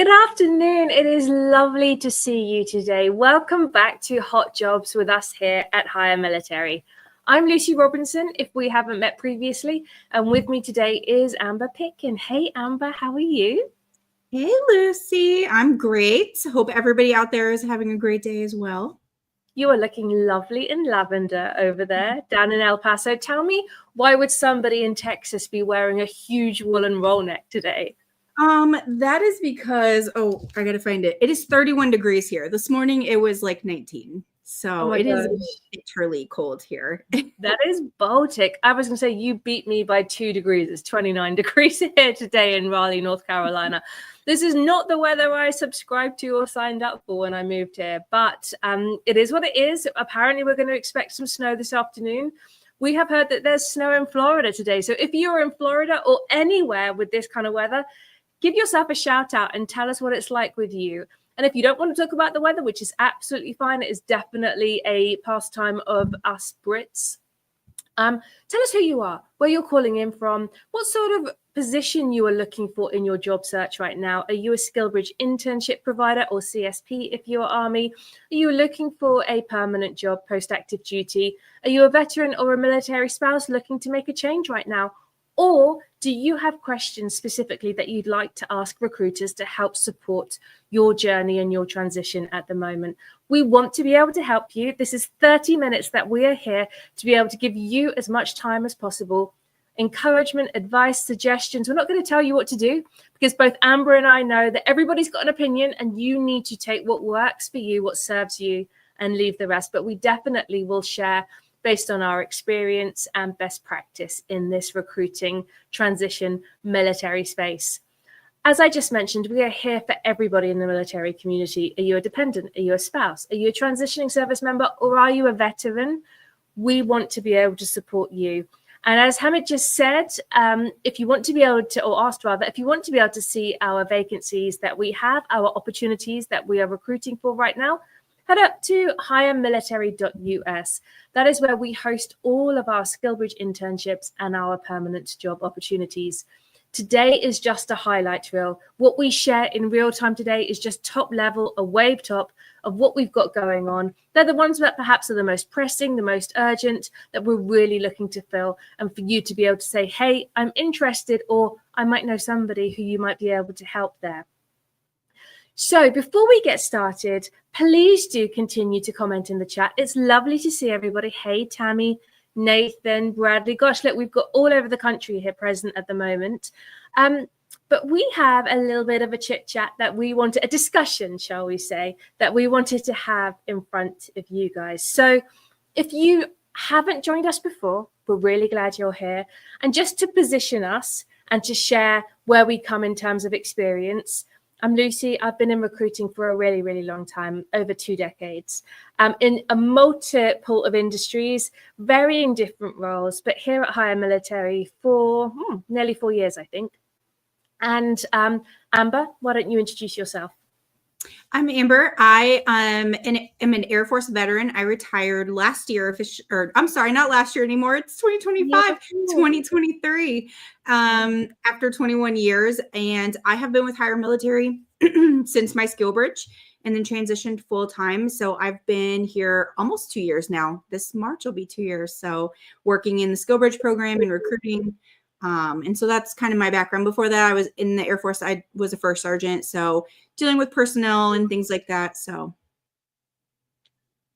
Good afternoon. It is lovely to see you today. Welcome back to Hot Jobs with us here at Higher Military. I'm Lucy Robinson, if we haven't met previously, and with me today is Amber Pitkin. Hey, Amber, how are you? Hey, Lucy. I'm great. Hope everybody out there is having a great day as well. You are looking lovely in lavender over there down in El Paso. Tell me, why would somebody in Texas be wearing a huge woolen roll neck today? That is because, I gotta find it. It is 31 degrees here. This morning it was like 19. So it is literally cold here. That is Baltic. I was going to say you beat me by 2 degrees. It's 29 degrees here today in Raleigh, North Carolina. This is not the weather I subscribed to or signed up for when I moved here, but it is what it is. Apparently, we're going to expect some snow this afternoon. We have heard that there's snow in Florida today. So if you're in Florida or anywhere with this kind of weather, give yourself a shout out and tell us what it's like with you. And if you don't want to talk about the weather, which is absolutely fine, it is definitely a pastime of us Brits. Tell us who you are, where you're calling in from, what sort of position you are looking for in your job search right now. Are you a SkillBridge internship provider or CSP if you're Army? Are you looking for a permanent job post-active duty? Are you a veteran or a military spouse looking to make a change right now? Or do you have questions specifically that you'd like to ask recruiters to help support your journey and your transition at the moment? We want to be able to help you. This is 30 minutes that we are here to be able to give you as much time as possible. Encouragement, advice, suggestions. We're not going to tell you what to do because both Amber and I know that everybody's got an opinion and you need to take what works for you, what serves you, and leave the rest. But we definitely will share based on our experience and best practice in this recruiting transition military space. As I just mentioned, we are here for everybody in the military community. Are you a dependent? Are you a spouse? Are you a transitioning service member? Or are you a veteran? We want to be able to support you. And as Hamid just said, if you want to be able to, or asked rather, if you want to be able to see our vacancies that we have, our opportunities that we are recruiting for right now, head up to highermilitary.us. That is where we host all of our SkillBridge internships and our permanent job opportunities. Today is just a highlight reel. What we share in real time today is just top level, a wave top of what we've got going on. They're the ones that perhaps are the most pressing, the most urgent, that we're really looking to fill. And for you to be able to say, hey, I'm interested, or I might know somebody who you might be able to help there. So before we get started, please do continue to comment in the chat. It's lovely to see everybody. Hey, Tammy, Nathan, Bradley. Gosh, look, we've got all over the country here present at the moment. But we have a little bit of a chit chat that we wanted, a discussion, shall we say, that we wanted to have in front of you guys. So if you haven't joined us before, we're really glad you're here. And just to position us and to share where we come in terms of experience, I'm Lucy. I've been in recruiting for a really, really long time, over 2 decades, in a multiple of industries, varying different roles, but here at Higher Military for nearly 4 years, I think. And Amber, why don't you introduce yourself? I'm Amber. I am an Air Force veteran. I retired last year, I'm sorry, not last year anymore. It's 2025, 2023, after 21 years. And I have been with Higher Military since my SkillBridge and then transitioned full time. So I've been here almost 2 years now. This March will be 2 years. So working in the SkillBridge program and recruiting. And so that's kind of my background. Before that, I was in the Air Force. I was a first sergeant. So dealing with personnel and things like that. So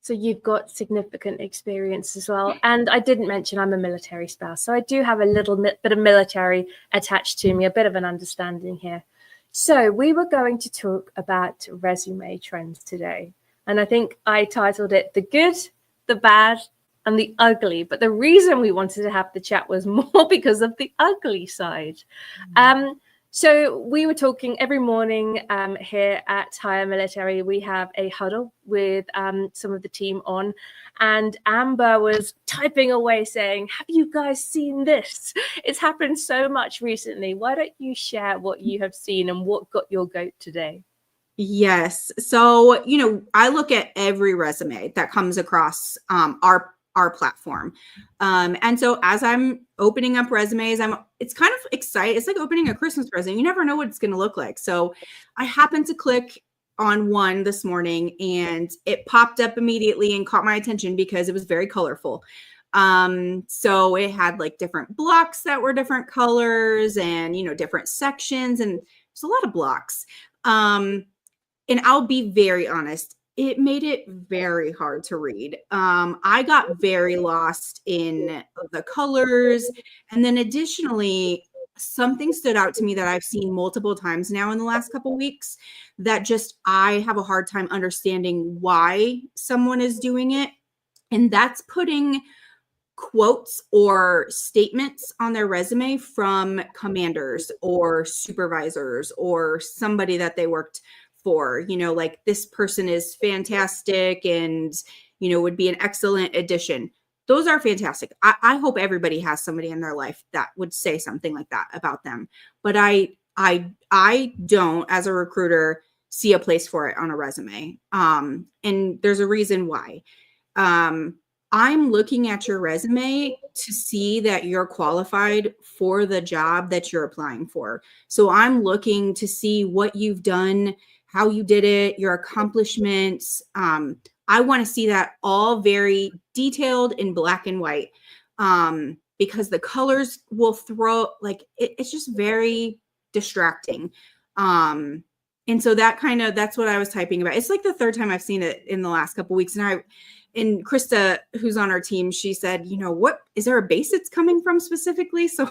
you've got significant experience as well. And I didn't mention I'm a military spouse. So I do have a little bit of military attached to me, a bit of an understanding here. So we were going to talk about resume trends today. And I think I titled it The Good, the Bad, and the Ugly. But the reason we wanted to have the chat was more because of the ugly side. So we were talking every morning here at Higher Military. We have a huddle with some of the team on, and Amber was typing away saying, have you guys seen this? It's happened so much recently. Why don't you share what you have seen and what got your goat today? Yes. So, I look at every resume that comes across our our platform. And so as I'm opening up resumes, it's kind of exciting. It's like opening a Christmas present. You never know what it's going to look like. So I happened to click on one this morning and it popped up immediately and caught my attention because it was very colorful. So it had like different blocks that were different colors and, different sections, and there's a lot of blocks. And I'll be very honest, it made it very hard to read. I got very lost in the colors. And then additionally, something stood out to me that I've seen multiple times now in the last couple of weeks, that just I have a hard time understanding why someone is doing it. And that's putting quotes or statements on their resume from commanders or supervisors or somebody that they worked for, like this person is fantastic and, would be an excellent addition. Those are fantastic. I hope everybody has somebody in their life that would say something like that about them. But I don't, as a recruiter, see a place for it on a resume. And there's a reason why. I'm looking at your resume to see that you're qualified for the job that you're applying for. So I'm looking to see what you've done, how you did it, your accomplishments. I want to see that all very detailed in black and white, because the colors will it's just very distracting. And so that's what I was typing about. It's like the third time I've seen it in the last couple of weeks. And Krista, who's on our team, she said, what is there a base it's coming from specifically? So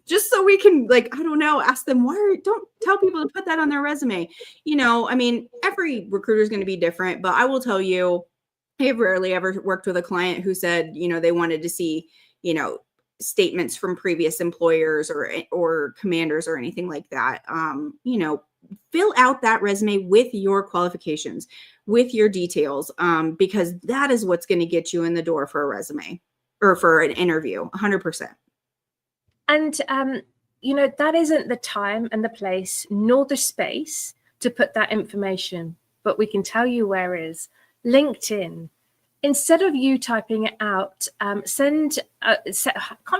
just so we can ask them, don't tell people to put that on their resume. Every recruiter is going to be different, but I will tell you, I have rarely ever worked with a client who said, they wanted to see, statements from previous employers or commanders or anything like that. Fill out that resume with your qualifications, with your details, because that is what's going to get you in the door for a resume or for an interview, 100%. And, that isn't the time and the place nor the space to put that information, but we can tell you where is. LinkedIn. Instead of you typing it out, I can't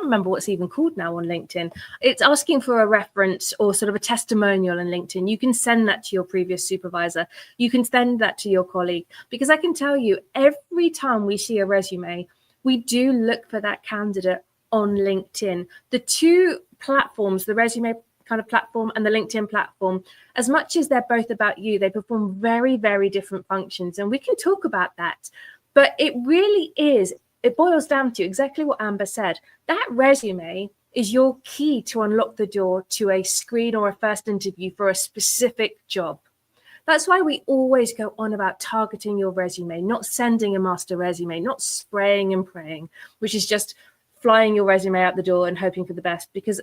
remember what's even called now on LinkedIn. It's asking for a reference or sort of a testimonial in LinkedIn. You can send that to your previous supervisor. You can send that to your colleague, because I can tell you, every time we see a resume, we do look for that candidate on LinkedIn. The two platforms, the resume kind of platform and the LinkedIn platform, as much as they're both about you, they perform very, very different functions. And we can talk about that. But it boils down to exactly what Amber said. That resume is your key to unlock the door to a screen or a first interview for a specific job. That's why we always go on about targeting your resume, not sending a master resume, not spraying and praying, which is just flying your resume out the door and hoping for the best. Because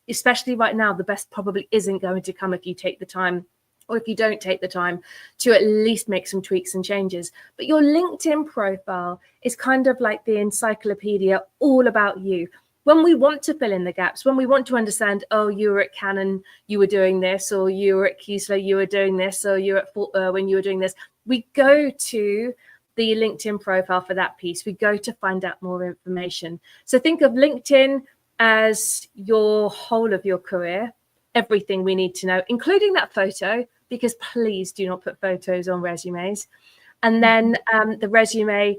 especially right now, the best probably isn't going to come if you take the time, or if you don't take the time to at least make some tweaks and changes. But your LinkedIn profile is kind of like the encyclopedia, all about you. When we want to fill in the gaps, when we want to understand, oh, you were at Canon, you were doing this, or you were at Kiesler, you were doing this, or you're at Fort Irwin, you were doing this, we go to the LinkedIn profile for that piece. We go to find out more information. So think of LinkedIn as your whole of your career, everything we need to know, including that photo, because please do not put photos on resumes. And then the resume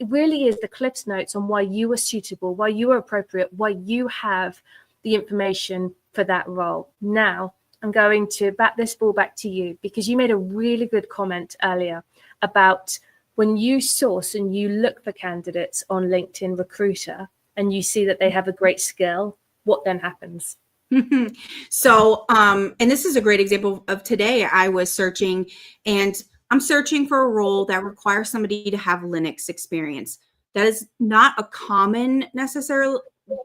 really is the Cliff's notes on why you are suitable, why you are appropriate, why you have the information for that role. Now, I'm going to bat this ball back to you, because you made a really good comment earlier about when you source and you look for candidates on LinkedIn Recruiter and you see that they have a great skill, what then happens? So, and this is a great example of today. I was searching, and I'm searching for a role that requires somebody to have Linux experience. That is not a common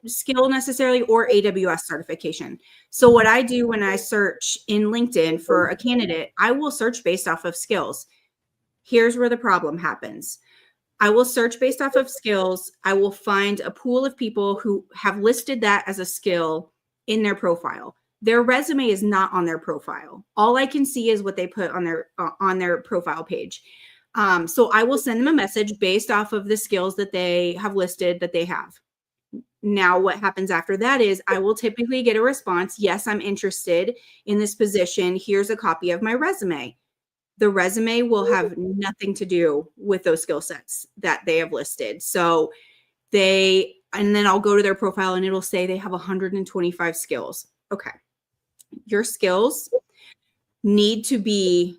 skill necessarily, or AWS certification. So what I do when I search in LinkedIn for a candidate, I will search based off of skills. Here's where the problem happens. I will search based off of skills. I will find a pool of people who have listed that as a skill in their profile. Their resume is not on their profile. All I can see is what they put on their profile page. So I will send them a message based off of the skills that they have listed that they have. Now, what happens after that is I will typically get a response. Yes, I'm interested in this position. Here's a copy of my resume. The resume will have nothing to do with those skill sets that they have listed. So and then I'll go to their profile and it'll say they have 125 skills. Okay. Your skills need to be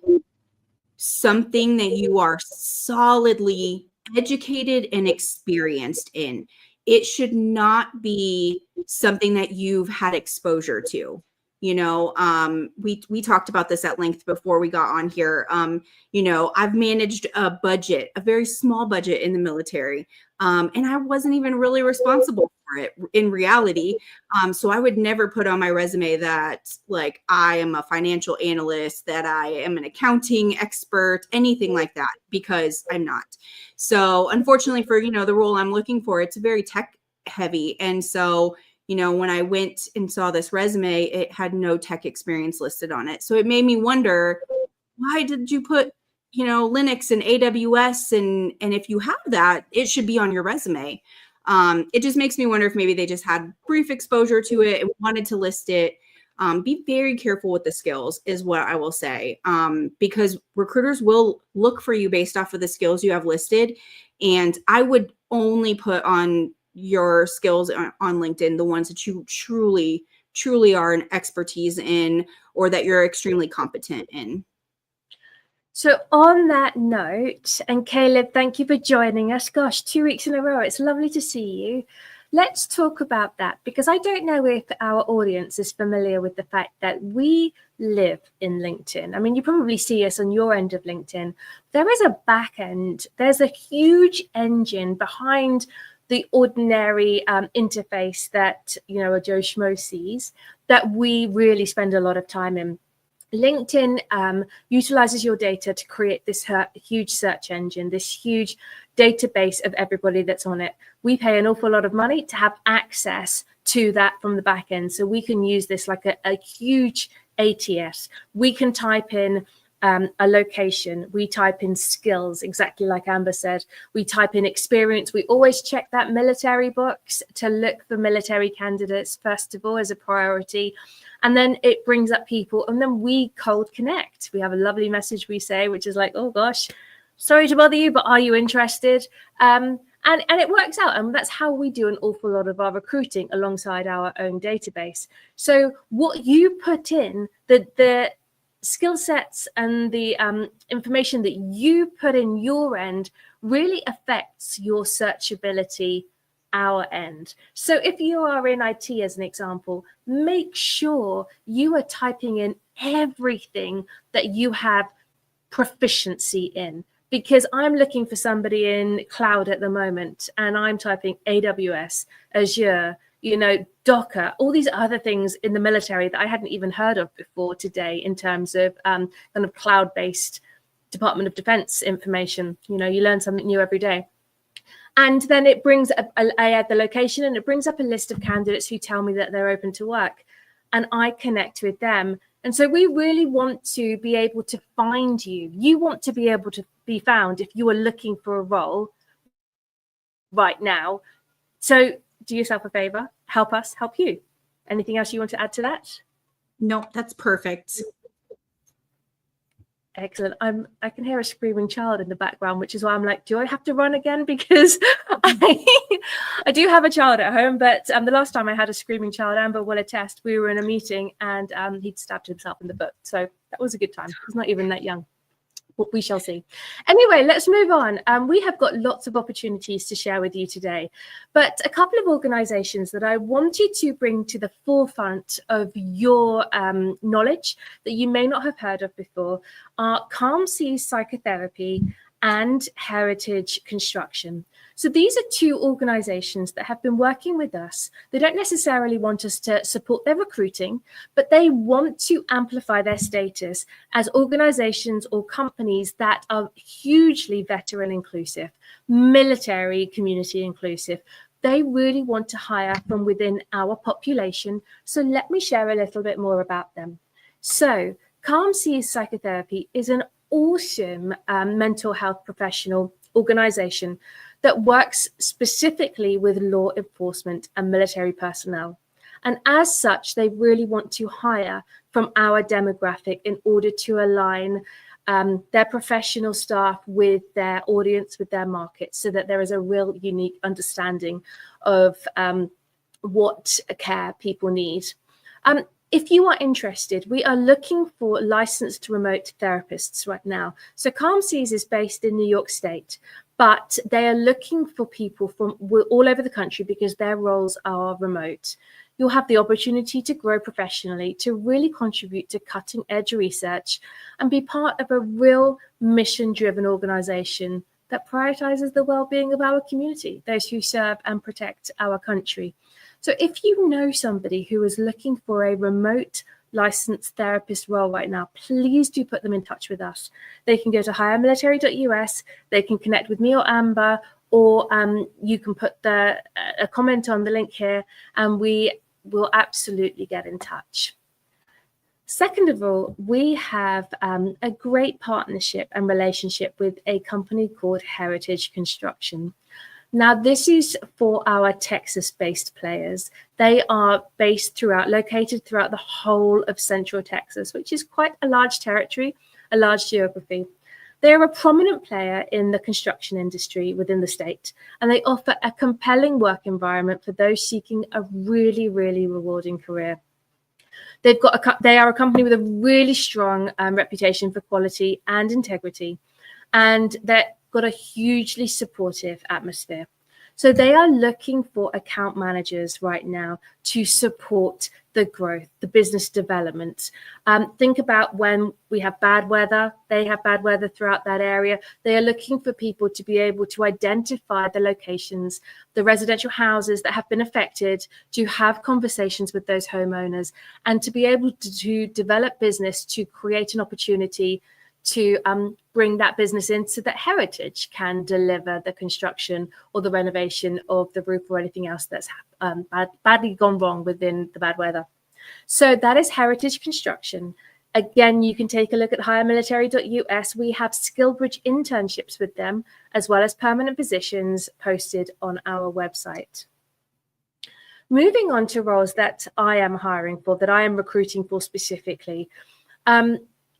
something that you are solidly educated and experienced in. It should not be something that you've had exposure to. You know, we talked about this at length before we got on here. You know, I've managed a budget, a very small budget in the military, and I wasn't even really responsible for it in reality. So I would never put on my resume that like I am a financial analyst, that I am an accounting expert, anything like that, because I'm not. So unfortunately for, you know, the role I'm looking for, it's very tech heavy. And so, you know, when I went and saw this resume, it had no tech experience listed on it. So it made me wonder, why did you put, you know, Linux and AWS? And if you have that, it should be on your resume. It just makes me wonder if maybe they just had brief exposure to it and wanted to list it. Be very careful with the skills is what I will say, because recruiters will look for you based off of the skills you have listed. And I would only put on your skills on LinkedIn, the ones that you truly are an expertise in, or that you're extremely competent in. So on that note, and Caleb, thank you for joining us. Gosh, 2 weeks in a row. It's lovely to see you. Let's talk about that, because I don't know if our audience is familiar with the fact that we live in LinkedIn. I mean, you probably see us on your end of LinkedIn. There is a back end. There's a huge engine behind the ordinary interface that, you know, a Joe Schmo sees, that we really spend a lot of time in. LinkedIn utilizes your data to create this huge search engine, this huge database of everybody that's on it. We pay an awful lot of money to have access to that from the back end. So we can use this like a huge ATS. We can type in a location, we type in skills, exactly like Amber said, we type in experience. We always check that military box to look for military candidates, first of all, as a priority. And then it brings up people, and then we cold connect. We have a lovely message we say, which is like, oh gosh, sorry to bother you, but are you interested? And it works out. And that's how we do an awful lot of our recruiting alongside our own database. So what you put in, the skill sets and the information that you put in your end really affects your searchability our end. So if you are in IT, as an example, make sure you are typing in everything that you have proficiency in, because I'm looking for somebody in cloud at the moment and I'm typing AWS, Azure, you know, Docker, all these other things in the military that I hadn't even heard of before today in terms of kind of cloud-based Department of Defense information. You know, you learn something new every day. And then it brings up, I add the location, and it brings up a list of candidates who tell me that they're open to work, and I connect with them. And so we really want to be able to find you. You want to be able to be found if you are looking for a role right now. So do yourself a favor, help us help you. Anything else you want to add to that? No, that's perfect. Excellent. I can hear a screaming child in the background, which is why I'm like, do I have to run again? Because I do have a child at home, but the last time I had a screaming child, Amber will attest, we were in a meeting and he'd stabbed himself in the foot. So that was a good time. He's not even that young. What we shall see. Anyway, let's move on. We have got lots of opportunities to share with you today, but a couple of organizations that I wanted to bring to the forefront of your knowledge that you may not have heard of before are Calm Seas Psychotherapy and Heritage Construction. So these are two organizations that have been working with us. They don't necessarily want us to support their recruiting, but they want to amplify their status as organizations or companies that are hugely veteran inclusive, military community inclusive. They really want to hire from within our population. So let me share a little bit more about them. So Calm Seas Psychotherapy is an awesome mental health professional organization that works specifically with law enforcement and military personnel. And as such, they really want to hire from our demographic in order to align their professional staff with their audience, with their market, so that there is a real unique understanding of what care people need. If you are interested, we are looking for licensed remote therapists right now. So Calm Seas is based in New York State, but they are looking for people from all over the country because their roles are remote. You'll have the opportunity to grow professionally, to really contribute to cutting edge research and be part of a real mission-driven organization that prioritizes the well-being of our community, those who serve and protect our country. So if you know somebody who is looking for a remote licensed therapist role right now, please do put them in touch with us. They can go to hiremilitary.us, they can connect with me or Amber, or you can put a comment on the link here and we will absolutely get in touch. Second of all, we have a great partnership and relationship with a company called Heritage Construction. Now, this is for our Texas-based players. They are located throughout the whole of Central Texas, which is quite a large territory, a large geography. They are a prominent player in the construction industry within the state, and they offer a compelling work environment for those seeking a really, really rewarding career. They are a company with a really strong reputation for quality and integrity, and they've got a hugely supportive atmosphere. So they are looking for account managers right now to support the growth, the business development. Think about when we have bad weather, they have bad weather throughout that area. They are looking for people to be able to identify the locations, the residential houses that have been affected, to have conversations with those homeowners and to be able to develop business, to create an opportunity to bring that business in so that Heritage can deliver the construction or the renovation of the roof or anything else that's badly gone wrong within the bad weather. So that is Heritage Construction. Again, you can take a look at hiremilitary.us. We have SkillBridge internships with them, as well as permanent positions posted on our website. Moving on to roles that I am hiring for, that I am recruiting for specifically.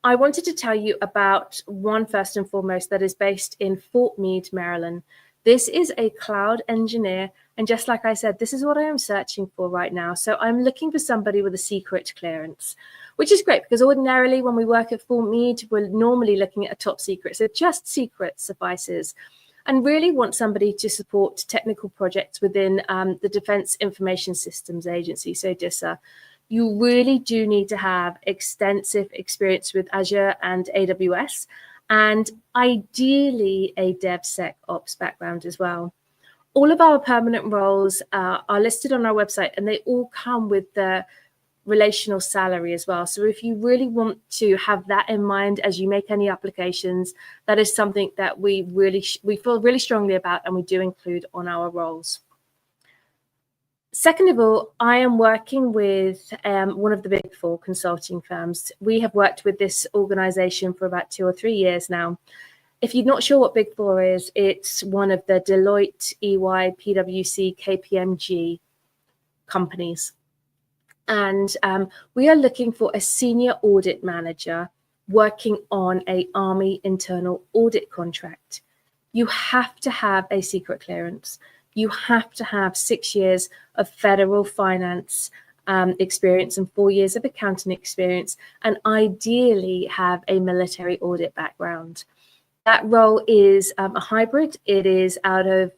I wanted to tell you about one first and foremost that is based in Fort Meade, Maryland. This is a cloud engineer. And just like I said, this is what I am searching for right now. So I'm looking for somebody with a secret clearance, which is great because ordinarily when we work at Fort Meade, we're normally looking at a top secret. So just secret suffices. And really want somebody to support technical projects within the Defense Information Systems Agency, so DISA. You really do need to have extensive experience with Azure and AWS, and ideally a DevSecOps background as well. All of our permanent roles are listed on our website, and they all come with the relational salary as well. So if you really want to have that in mind as you make any applications, that is something that we feel really strongly about, and we do include on our roles. Second of all, I am working with one of the Big Four consulting firms. We have worked with this organization for about 2 or 3 years now. If you're not sure what Big Four is, it's one of the Deloitte, EY, PwC, KPMG companies. And we are looking for a senior audit manager working on an Army internal audit contract. You have to have a secret clearance. You have to have 6 years of federal finance experience and 4 years of accounting experience, and ideally have a military audit background. That role is a hybrid. It is out of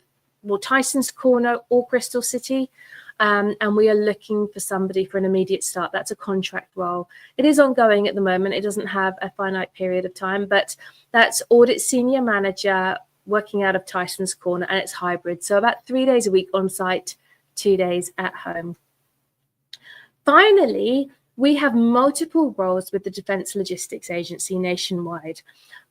Tyson's Corner or Crystal City, and we are looking for somebody for an immediate start. That's a contract role. It is ongoing at the moment. It doesn't have a finite period of time, but that's audit senior manager working out of Tyson's Corner, and it's hybrid. So about 3 days a week on site, 2 days at home. Finally, we have multiple roles with the Defense Logistics Agency nationwide.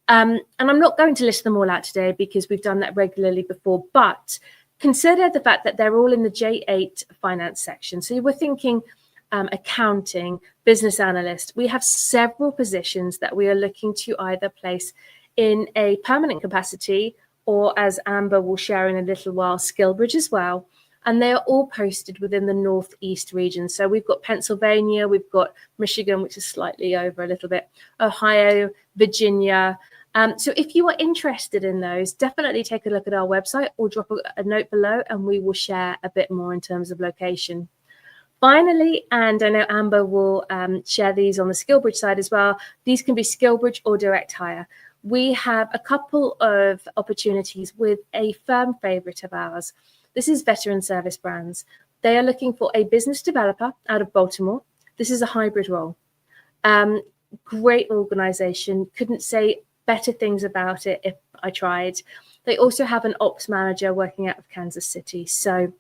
And I'm not going to list them all out today because we've done that regularly before, but consider the fact that they're all in the J8 finance section. So you were thinking accounting, business analyst. We have several positions that we are looking to either place in a permanent capacity, or as Amber will share in a little while, SkillBridge as well. And they are all posted within the Northeast region. So we've got Pennsylvania, we've got Michigan, which is slightly over a little bit, Ohio, Virginia. So if you are interested in those, definitely take a look at our website or drop a note below and we will share a bit more in terms of location. Finally, and I know Amber will share these on the SkillBridge side as well, these can be SkillBridge or direct hire. We have a couple of opportunities with a firm favorite of ours. This is Veteran Service Brands. They are looking for a business developer out of Baltimore. This is a hybrid role. Great organization. Couldn't say better things about it if I tried. They also have an ops manager working out of Kansas City. So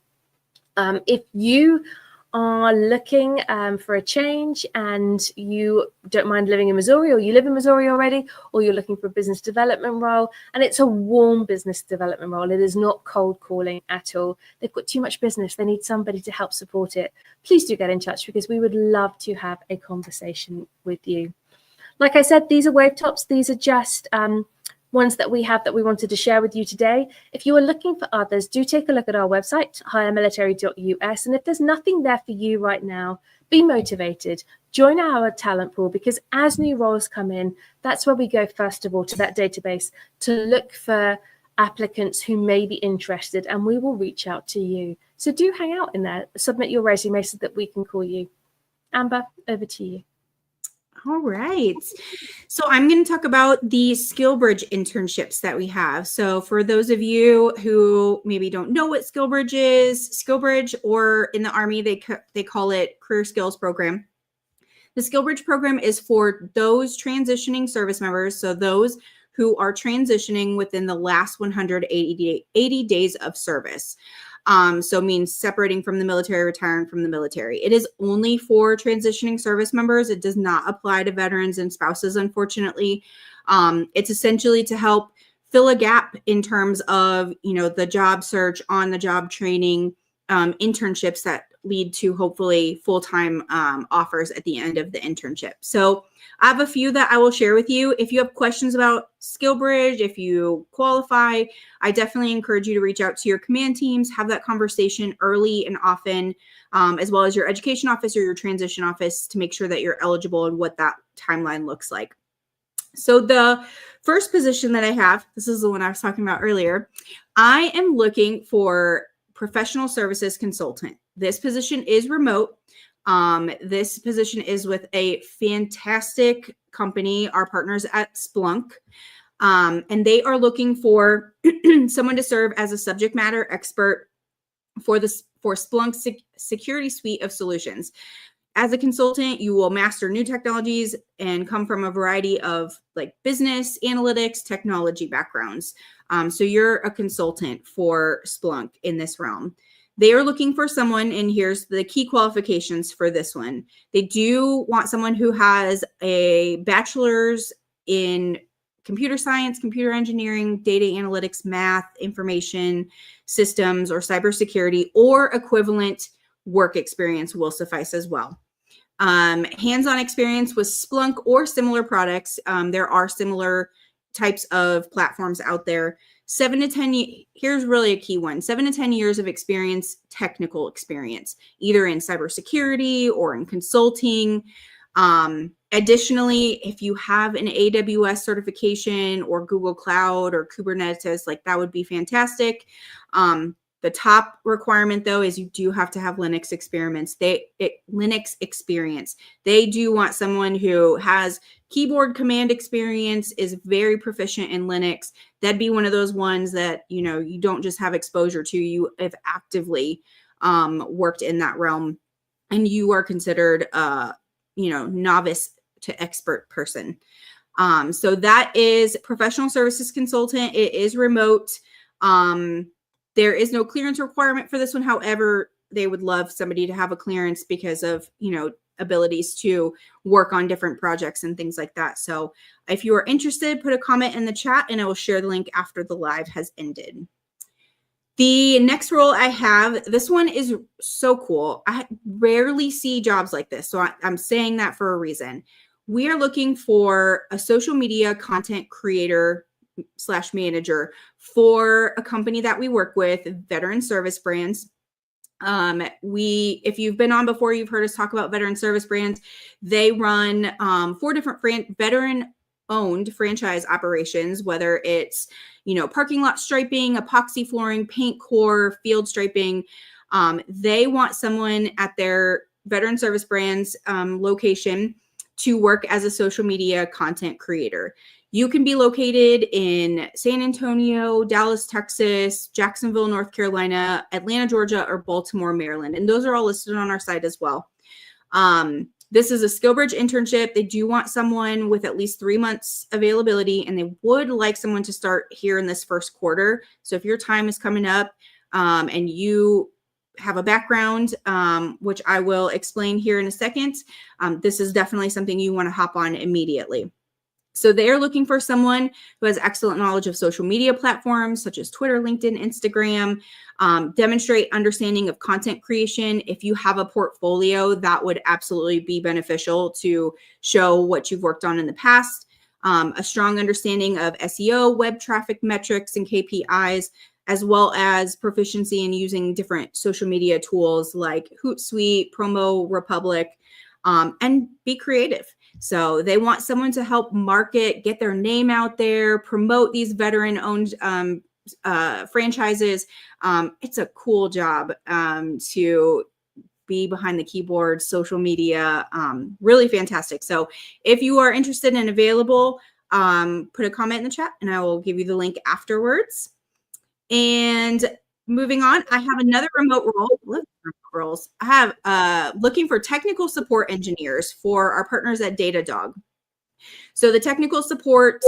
if you are looking for a change and you don't mind living in Missouri, or you live in Missouri already, or you're looking for a business development role, and it's a warm business development role, it is not cold calling at all. They've got too much business. They need somebody to help support it. Please do get in touch because we would love to have a conversation with you. Like I said, these are wave tops. These are just ones that we have that we wanted to share with you today. If you are looking for others, do take a look at our website, hiremilitary.us. And if there's nothing there for you right now, be motivated. Join our talent pool, because as new roles come in, that's where we go first of all to that database to look for applicants who may be interested, and we will reach out to you. So do hang out in there. Submit your resume so that we can call you. Amber, over to you. All right. So I'm going to talk about the SkillBridge internships that we have. So for those of you who maybe don't know what SkillBridge is, SkillBridge, or in the Army, they call it Career Skills Program. The SkillBridge program is for those transitioning service members, so those who are transitioning within the last 180 days of service. So means separating from the military, retiring from the military. It is only for transitioning service members. It does not apply to veterans and spouses, unfortunately. It's essentially to help fill a gap in terms of, the job search, on the job training, internships that lead to hopefully full-time offers at the end of the internship. So I have a few that I will share with you. If you have questions about SkillBridge, if you qualify, I definitely encourage you to reach out to your command teams, have that conversation early and often, as well as your education office or your transition office, to make sure that you're eligible and what that timeline looks like. So the first position that I have, this is the one I was talking about earlier. I am looking for professional services consultant. This position is remote. This position is with a fantastic company, our partners at Splunk, and they are looking for someone to serve as a subject matter expert for Splunk's security suite of solutions. As a consultant, you will master new technologies and come from a variety of business, analytics, technology backgrounds. So you're a consultant for Splunk in this realm. They are looking for someone, and here's the key qualifications for this one. They do want someone who has a bachelor's in computer science, computer engineering, data analytics, math, information systems, or cybersecurity, or equivalent work experience will suffice as well. Hands-on experience with Splunk or similar products. There are similar types of platforms out there. 7 to 10, here's really a key one, 7 to 10 years of experience, technical experience, either in cybersecurity or in consulting. Additionally, if you have an AWS certification or Google Cloud or Kubernetes, that would be fantastic. The top requirement, though, is you do have to have Linux experience. Linux experience. They do want someone who has keyboard command experience, is very proficient in Linux. That'd be one of those ones that, you don't just have exposure to, you have actively worked in that realm, and you are considered, novice to expert person. So that is professional services consultant. It is remote. There is no clearance requirement for this one. However, they would love somebody to have a clearance because of, abilities to work on different projects and things like that. So if you are interested, put a comment in the chat and I will share the link after the live has ended. The next role I have, this one is so cool. I rarely see jobs like this, so I'm saying that for a reason. We are looking for a social media content creator / manager for a company that we work with, Veteran Service Brands. If you've been on before, you've heard us talk about Veteran Service Brands. They run 4 different veteran owned franchise operations, whether it's, parking lot striping, epoxy flooring, paint core, field striping. They want someone at their Veteran Service Brands location to work as a social media content creator. You can be located in San Antonio, Dallas, Texas, Jacksonville, North Carolina, Atlanta, Georgia, or Baltimore, Maryland. And those are all listed on our site as well. This is a SkillBridge internship. They do want someone with at least 3 months availability, and they would like someone to start here in this first quarter. So if your time is coming up and you have a background, which I will explain here in a second, this is definitely something you want to hop on immediately. So they're looking for someone who has excellent knowledge of social media platforms such as Twitter, LinkedIn, Instagram, demonstrate understanding of content creation. If you have a portfolio, that would absolutely be beneficial to show what you've worked on in the past. A strong understanding of SEO, web traffic metrics, and KPIs, as well as proficiency in using different social media tools like Hootsuite, Promo Republic, and be creative. So they want someone to help market, get their name out there, promote these veteran-owned franchises. It's a cool job to be behind the keyboard, social media, really fantastic. So if you are interested and available, put a comment in the chat and I will give you the link afterwards. And moving on, I have another remote role. Roles. I have looking for technical support engineers for our partners at Datadog. So the technical support,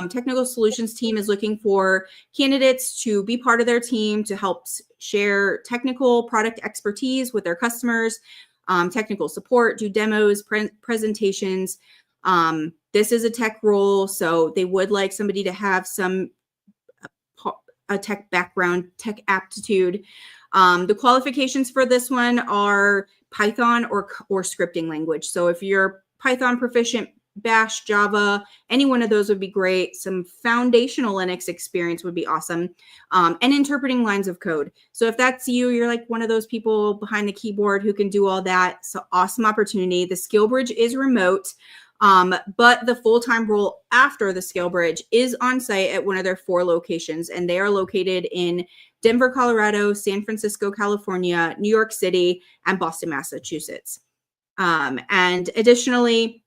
technical solutions team is looking for candidates to be part of their team to help share technical product expertise with their customers, technical support, do demos, presentations. This is a tech role, so they would like somebody to have a tech background, tech aptitude. The qualifications for this one are Python or scripting language. So if you're Python proficient, Bash, Java, any one of those would be great. Some foundational Linux experience would be awesome. And interpreting lines of code. So if that's you, you're like one of those people behind the keyboard who can do all that. So awesome opportunity. The SkillBridge is remote. But the full-time role after the SkillBridge is on site at one of their 4 locations, and they are located in Denver, Colorado, San Francisco, California, New York City, and Boston, Massachusetts. And additionally,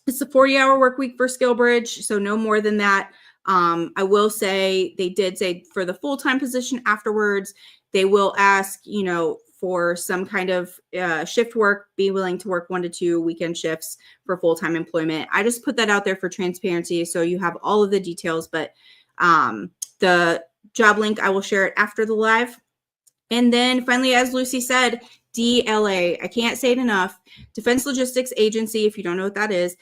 it's a 40-hour work week for SkillBridge, so no more than that. I will say they did say for the full-time position afterwards, they will ask, for some kind of shift work, be willing to work 1 to 2 weekend shifts for full-time employment. I just put that out there for transparency, so you have all of the details, but the job link, I will share it after the live. And then finally, as Lucy said, DLA, I can't say it enough, Defense Logistics Agency, if you don't know what that is,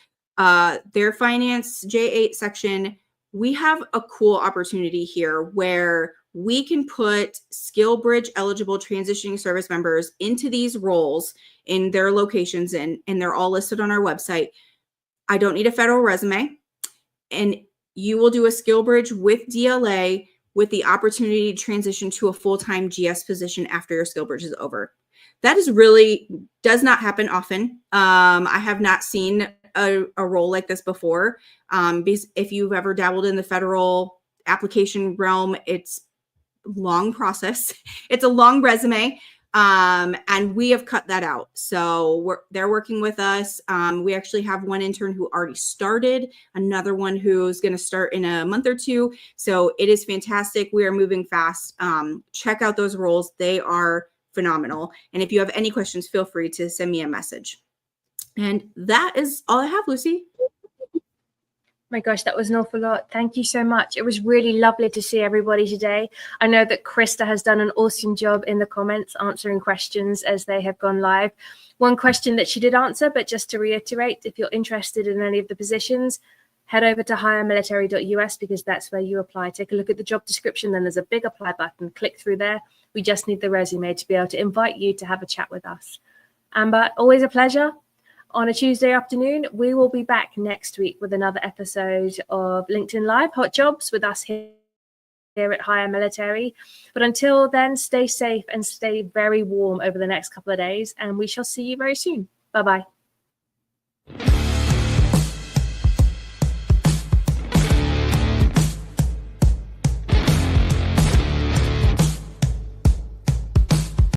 their finance J8 section, we have a cool opportunity here where we can put SkillBridge eligible transitioning service members into these roles in their locations, and they're all listed on our website. I don't need a federal resume, and you will do a SkillBridge with DLA with the opportunity to transition to a full-time GS position after your SkillBridge is over. That does not happen often. I have not seen a role like this before. Because if you've ever dabbled in the federal application realm, it's long process. It's a long resume. And we have cut that out. So they're working with us. We actually have one intern who already started, another one who's going to start in a month or 2. So it is fantastic. We are moving fast. Check out those roles. They are phenomenal. And if you have any questions, feel free to send me a message. And that is all I have, Lucy. My gosh, that was an awful lot. Thank you so much. It was really lovely to see everybody today. I know that Krista has done an awesome job in the comments answering questions as they have gone live. One question that she did answer, but just to reiterate, if you're interested in any of the positions, head over to hiremilitary.us because that's where you apply. Take a look at the job description. Then there's a big apply button. Click through there. We just need the resume to be able to invite you to have a chat with us. Amber, always a pleasure. On a Tuesday afternoon, we will be back next week with another episode of LinkedIn Live, Hot Jobs, with us here at Hire Military. But until then, stay safe and stay very warm over the next couple of days, and we shall see you very soon. Bye-bye.